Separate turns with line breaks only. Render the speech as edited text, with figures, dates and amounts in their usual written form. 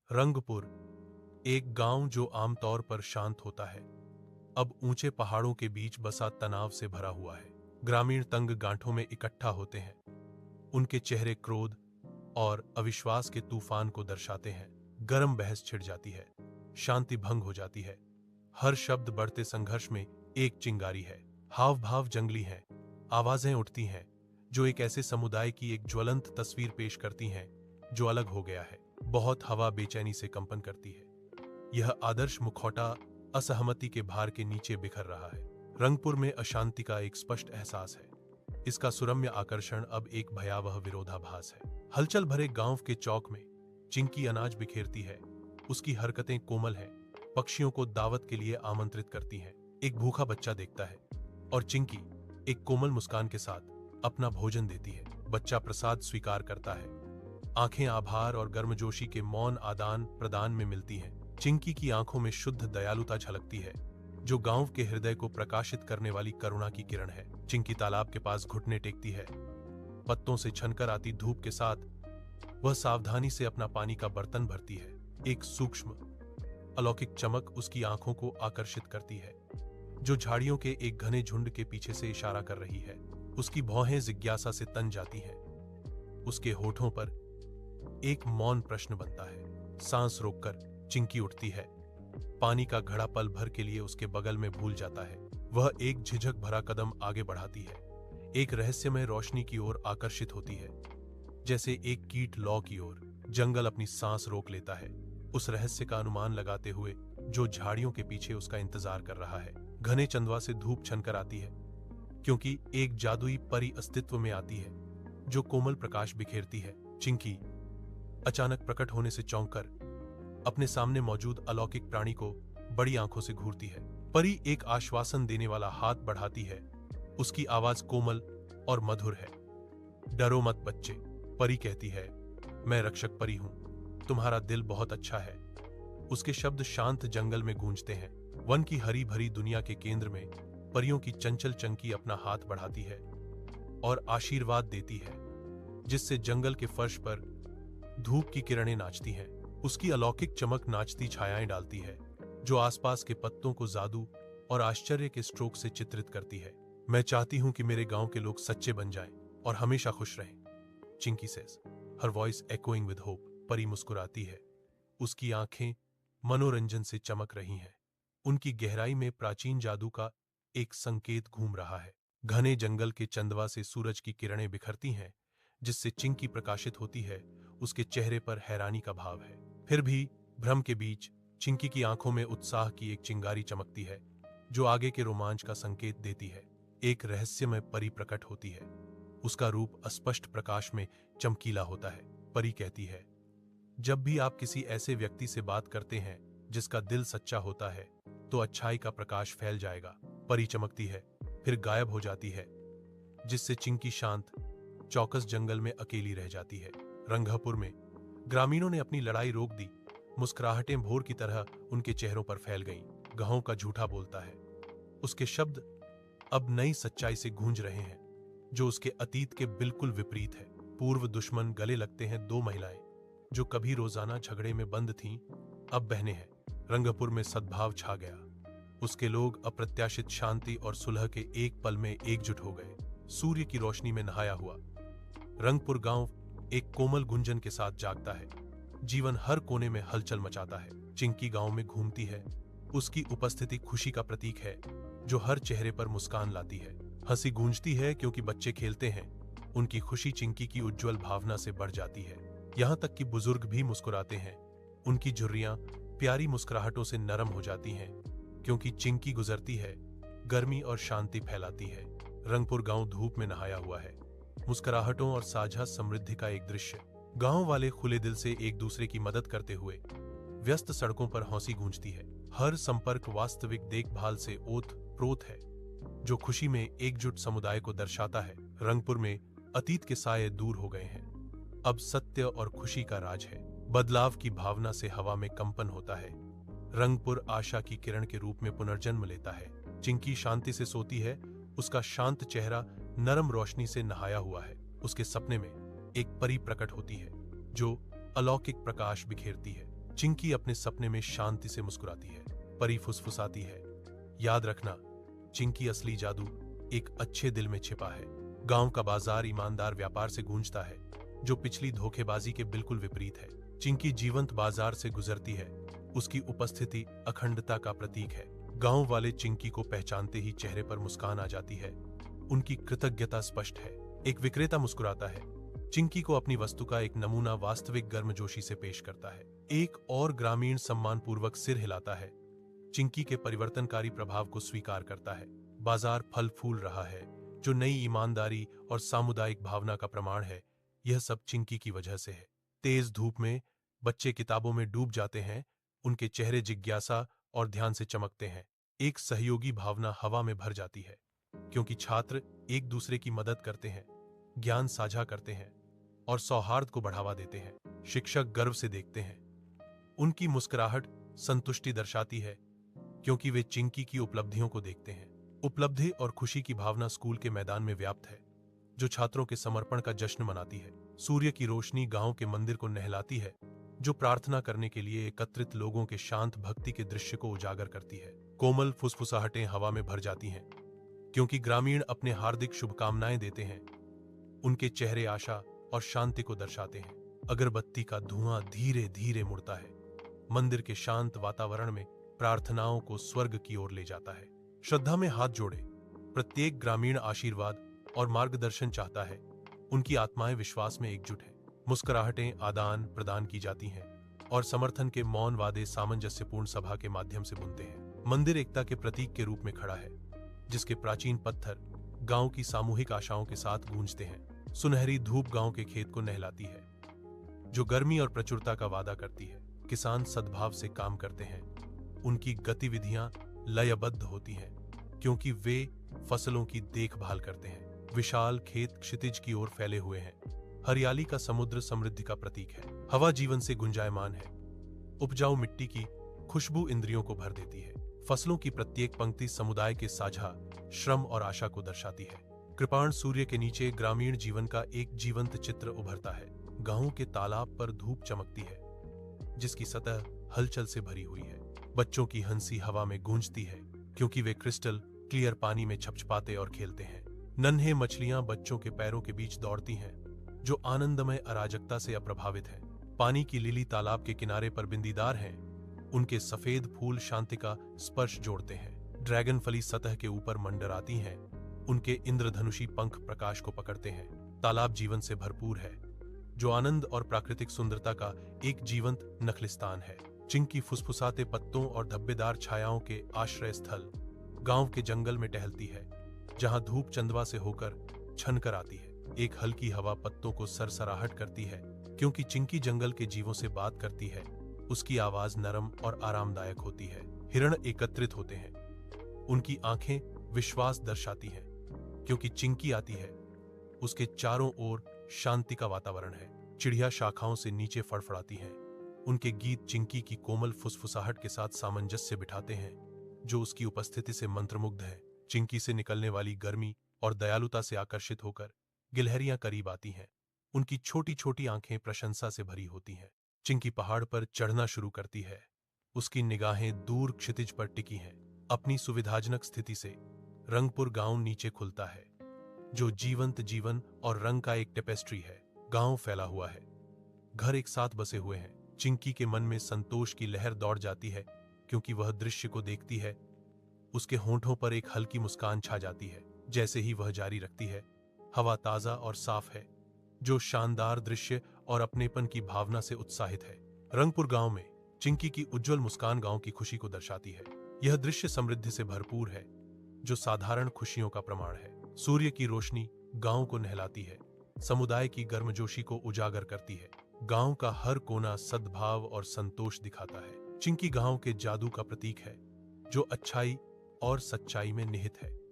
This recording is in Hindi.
रंगपुर, एक गांव जो आमतौर पर शांत होता है, अब ऊंचे पहाड़ों के बीच बसा तनाव से भरा हुआ है। ग्रामीण तंग गांठों में इकट्ठा होते हैं। उनके चेहरे क्रोध और अविश्वास के तूफान को दर्शाते हैं। गर्म बहस छिड़ जाती है, शांति भंग हो जाती है। हर शब्द बढ़ते संघर्ष में एक चिंगारी है। हाव भाव जंगली हैं, आवाजें उठती हैं जो एक ऐसे समुदाय की एक ज्वलंत तस्वीर पेश करती हैं जो अलग हो गया है। बहुत हवा बेचैनी से कंपन करती है। यह आदर्श मुखौटा असहमति के भार के नीचे बिखर रहा है। रंगपुर में अशांति का एक स्पष्ट एहसास है। इसका सुरम्य आकर्षण अब एक भयावह विरोधाभास है। हलचल भरे गांव के चौक में चिंकी अनाज बिखेरती है। उसकी हरकतें कोमल हैं, पक्षियों को दावत के लिए आमंत्रित करती हैं। एक भूखा बच्चा देखता है और चिंकी एक कोमल मुस्कान के साथ अपना भोजन देती है। बच्चा प्रसाद स्वीकार करता है। आंखें आभार और गर्मजोशी के मौन आदान प्रदान में मिलती हैं। चिंकी की आंखों में शुद्ध दयालुता झलकती है, जो गांव के हृदय को प्रकाशित करने वाली करुणा की किरण है। चिंकी तालाब के पास घुटने टेकती है। पत्तों से छनकर आती धूप के साथ वह सावधानी से अपना पानी का बर्तन भरती है। एक सूक्ष्म अलौकिक चमक उसकी आंखों को आकर्षित करती है, जो झाड़ियों के एक घने झुंड के पीछे से इशारा कर रही है। उसकी भौहें जिज्ञासा से तन जाती हैं। उसके होठों पर एक मौन प्रश्न बनता है। सांस रोककर चिंकी उठती है। पानी का घड़ा पल भर के लिए उसके बगल में भूल जाता है। वह एक झिझक भरा कदम आगे बढ़ाती है, एक रहस्यमय रोशनी की ओर आकर्षित होती है, जैसे एक कीट लौ की ओर। जंगल अपनी सांस रोक लेता है, उस रहस्य का अनुमान लगाते हुए जो झाड़ियों के पीछे उसका इंतजार कर रहा है। घने चंदवा से धूप छनकर आती है, क्योंकि एक जादुई परी अस्तित्व में आती है जो कोमल प्रकाश बिखेरती है। चिंकी अचानक प्रकट होने से चौंककर अपने सामने मौजूद अलौकिक प्राणी को बड़ी आंखों से घूरती है। परी एक आश्वासन देने वाला हाथ बढ़ाती है। उसकी आवाज कोमल और मधुर है। डरो मत बच्चे, परी कहती है, मैं रक्षक परी हूं, तुम्हारा दिल बहुत अच्छा है। उसके शब्द शांत जंगल में गूंजते हैं। वन की हरी भरी दुनिया के केंद्र में परियों की चंचल चंकी अपना हाथ बढ़ाती है और आशीर्वाद देती है, जिससे जंगल के फर्श पर धूप की किरणें नाचती हैं। उसकी अलौकिक चमक नाचती छायाएं डालती है, जो आसपास के पत्तों को जादू और आश्चर्य के स्ट्रोक से चित्रित करती है। मैं चाहती हूं कि मेरे गांव के लोग सच्चे बन जाएं और हमेशा खुश रहें, Chinki says, her voice echoing with hope। परी मुस्कुराती है। उसकी आंखें मनोरंजन से चमक रही हैं। उनकी गहराई में प्राचीन जादू का एक संकेत घूम रहा है। घने जंगल के चंदवा से सूरज की किरणें बिखरती हैं, जिससे चिंकी प्रकाशित होती है। उसके चेहरे पर हैरानी का भाव है। फिर भी भ्रम के बीच चिंकी की आंखों में उत्साह की एक चिंगारी चमकती है, जो आगे के रोमांच का संकेत देती है। एक रहस्यमय परी प्रकट होती है। उसका रूप अस्पष्ट प्रकाश में चमकीला होता है। परी कहती है, जब भी आप किसी ऐसे व्यक्ति से बात करते हैं जिसका दिल सच्चा होता है, तो अच्छाई का प्रकाश फैल जाएगा। परी चमकती है, फिर गायब हो जाती है, जिससे चिंकी शांत चौकस जंगल में अकेली रह जाती है। रंगपुर में ग्रामीणों ने अपनी लड़ाई रोक दी। मुस्कुराहटें भोर की तरह उनके चेहरों पर फैल गईं। गांव का झूठा बोलता है। उसके शब्द अब नई सच्चाई से गूंज रहे हैं, जो उसके अतीत के बिल्कुल विपरीत है। पूर्व दुश्मन गले लगते हैं। दो महिलाएं जो कभी रोजाना झगड़े में बंद थीं, अब बहनें हैं। रंगपुर में सद्भाव छा गया। उसके लोग अप्रत्याशित शांति और सुलह के एक पल में एकजुट हो गए। सूर्य की रोशनी में नहाया हुआ रंगपुर गांव एक कोमल गुंजन के साथ जागता है। जीवन हर कोने में हलचल मचाता है। चिंकी गांव में घूमती है। उसकी उपस्थिति खुशी का प्रतीक है, जो हर चेहरे पर मुस्कान लाती है। हंसी गूंजती है क्योंकि बच्चे खेलते हैं। उनकी खुशी चिंकी की उज्जवल भावना से बढ़ जाती है। यहां तक कि बुजुर्ग भी मुस्कुराते हैं। उनकी झुर्रियां प्यारी मुस्कुराहटों से नरम हो जाती हैं, क्योंकि चिंकी गुजरती है, गर्मी और शांति फैलाती है। रंगपुर गांव धूप में नहाया हुआ है। मुस्कुराहटों और साझा समृद्धि का एक दृश्य। गांव वाले खुले दिल से एक दूसरे की मदद करते हुए व्यस्त सड़कों पर हंसी गूंजती है। हर संपर्क वास्तविक देखभाल से ओत प्रोत है, जो खुशी में एकजुट समुदाय को दर्शाता है। रंगपुर में अतीत के साये दूर हो गए हैं। अब सत्य और खुशी का राज है। बदलाव की भावना से हवा में कंपन होता है। रंगपुर आशा की किरण के रूप में पुनर्जन्म लेता है। चिंकी शांति से सोती है। उसका शांत चेहरा नरम रोशनी से नहाया हुआ है। उसके सपने में एक परी प्रकट होती है, जो अलौकिक प्रकाश बिखेरती है। चिंकी अपने सपने में शांति से मुस्कुराती है। परी फुसफुसाती है, याद रखना, चिंकी असली जादू एक अच्छे दिल में छिपा है। गांव का बाजार ईमानदार व्यापार से गूंजता है, जो पिछली धोखेबाजी के बिल्कुल विपरीत है। चिंकी जीवंत बाजार से गुजरती है, उसकी उपस्थिति अखंडता का प्रतीक है। गांव वाले चिंकी को पहचानते ही चेहरे पर मुस्कान आ जाती है, उनकी कृतज्ञता स्पष्ट है। एक विक्रेता मुस्कुराता है, चिंकी को अपनी वस्तु का एक नमूना वास्तविक गर्मजोशी से पेश करता है। एक और ग्रामीण सम्मानपूर्वक सिर हिलाता है, चिंकी के परिवर्तनकारी प्रभाव को स्वीकार करता है। बाजार फल फूल रहा है, जो नई ईमानदारी और सामुदायिक भावना का प्रमाण है। यह सब चिंकी की वजह से है। तेज धूप में बच्चे किताबों में डूब जाते हैं, उनके चेहरे जिज्ञासा और ध्यान से चमकते हैं। एक सहयोगी भावना हवा में भर जाती है, क्योंकि छात्र एक दूसरे की मदद करते हैं, ज्ञान साझा करते हैं और सौहार्द को बढ़ावा देते हैं। शिक्षक गर्व से देखते हैं, उनकी मुस्कुराहट संतुष्टि दर्शाती है, क्योंकि वे चिंकी की उपलब्धियों को देखते हैं। उपलब्धि और खुशी की भावना स्कूल के मैदान में व्याप्त है, जो छात्रों के समर्पण का जश्न मनाती है। सूर्य की रोशनी गांव के मंदिर को नहलाती है, जो प्रार्थना करने के लिए एकत्रित लोगों के शांत भक्ति के दृश्य को उजागर करती है। कोमल फुसफुसाहटें हवा में भर जाती हैं, क्योंकि ग्रामीण अपने हार्दिक शुभकामनाएं देते हैं। उनके चेहरे आशा और शांति को दर्शाते हैं। अगरबत्ती का धुआं धीरे धीरे मुड़ता है, मंदिर के शांत वातावरण में प्रार्थनाओं को स्वर्ग की ओर ले जाता है। श्रद्धा में हाथ जोड़े, प्रत्येक ग्रामीण आशीर्वाद और मार्गदर्शन चाहता है। उनकी आत्माएं विश्वास में एकजुट है। मुस्कुराहटें आदान प्रदान की जाती हैं और समर्थन के मौन वादे सामंजस्यपूर्ण सभा के माध्यम से बुनते हैं। मंदिर एकता के प्रतीक के रूप में खड़ा है, जिसके प्राचीन पत्थर गांव की सामूहिक आशाओं के साथ गूंजते हैं। सुनहरी धूप गांव के खेत को नहलाती है, जो गर्मी और प्रचुरता का वादा करती है। किसान सद्भाव से काम करते हैं, उनकी गतिविधियां लयबद्ध होती हैं, क्योंकि वे फसलों की देखभाल करते हैं। विशाल खेत क्षितिज की ओर फैले हुए हैं। हरियाली का समुद्र समृद्धि का प्रतीक है। हवा जीवन से गुंजायमान है। उपजाऊ मिट्टी की खुशबू इंद्रियों को भर देती है। फसलों की प्रत्येक पंक्ति समुदाय के साझा श्रम और आशा को दर्शाती है। कृपाण सूर्य के नीचे ग्रामीण जीवन का एक जीवंत चित्र उभरता है। गांव के तालाब पर धूप चमकती है, जिसकी सतह हलचल से भरी हुई है। बच्चों की हंसी हवा में गूंजती है, क्योंकि वे क्रिस्टल क्लियर पानी में छपछपाते और खेलते हैं। नन्हे मछलियां बच्चों के पैरों के बीच दौड़ती हैं, जो आनंदमय अराजकता से अप्रभावित हैं। पानी की लिली तालाब के किनारे पर बिंदीदार हैं, उनके सफेद फूल शांति का स्पर्श जोड़ते हैं। ड्रैगन फली सतह के ऊपर मंडराती हैं, उनके इंद्रधनुषी पंख प्रकाश को पकड़ते हैं। तालाब जीवन से भरपूर है, जो आनंद और प्राकृतिक सुंदरता का एक जीवंत नखलिस्तान है। चिंकी फुसफुसाते पत्तों और धब्बेदार छायाओं के आश्रय स्थल गांव के जंगल में टहलती है, जहां धूप चंदवा से होकर छनकर आती है। एक हल्की हवा पत्तों को सरसराहट करती है, क्योंकि चिंकी जंगल के जीवों से बात करती है। उसकी आवाज नरम और आरामदायक होती है। हिरण एकत्रित होते हैं, उनकी आंखें विश्वास दर्शाती हैं, क्योंकि चिंकी आती है। उसके चारों ओर शांति का वातावरण है। चिड़िया शाखाओं से नीचे फड़फड़ाती हैं, उनके गीत चिंकी की कोमल फुसफुसाहट के साथ सामंजस्य बिठाते हैं, जो उसकी उपस्थिति से मंत्रमुग्ध है। चिंकी से निकलने वाली गर्मी और दयालुता से आकर्षित होकर गिलहरियां करीब आती हैं। उनकी छोटी छोटी आंखें प्रशंसा से भरी होती हैं। चिंकी पहाड़ पर चढ़ना शुरू करती है, उसकी निगाहें दूर क्षितिज पर टिकी हैं। अपनी सुविधाजनक स्थिति से रंगपुर गांव नीचे खुलता है, जो जीवंत जीवन और रंग का एक टेपेस्ट्री है। गांव फैला हुआ है, घर एक साथ बसे हुए हैं। चिंकी के मन में संतोष की लहर दौड़ जाती है, क्योंकि वह दृश्य को देखती है। उसके होंठों पर एक हल्की मुस्कान छा जाती है। जैसे ही वह जारी रखती है, हवा ताजा और साफ है, जो शानदार दृश्य और अपनेपन की भावना से उत्साहित है। रंगपुर गांव में चिंकी की उज्जवल मुस्कान गांव की खुशी को दर्शाती है। यह दृश्य समृद्धि से भरपूर है, जो साधारण खुशियों का प्रमाण है। सूर्य की रोशनी गांव को नहलाती है, समुदाय की गर्मजोशी को उजागर करती है। गांव का हर कोना सद्भाव और संतोष दिखाता है। चिंकी गांव के जादू का प्रतीक है, जो अच्छाई और सच्चाई में निहित है।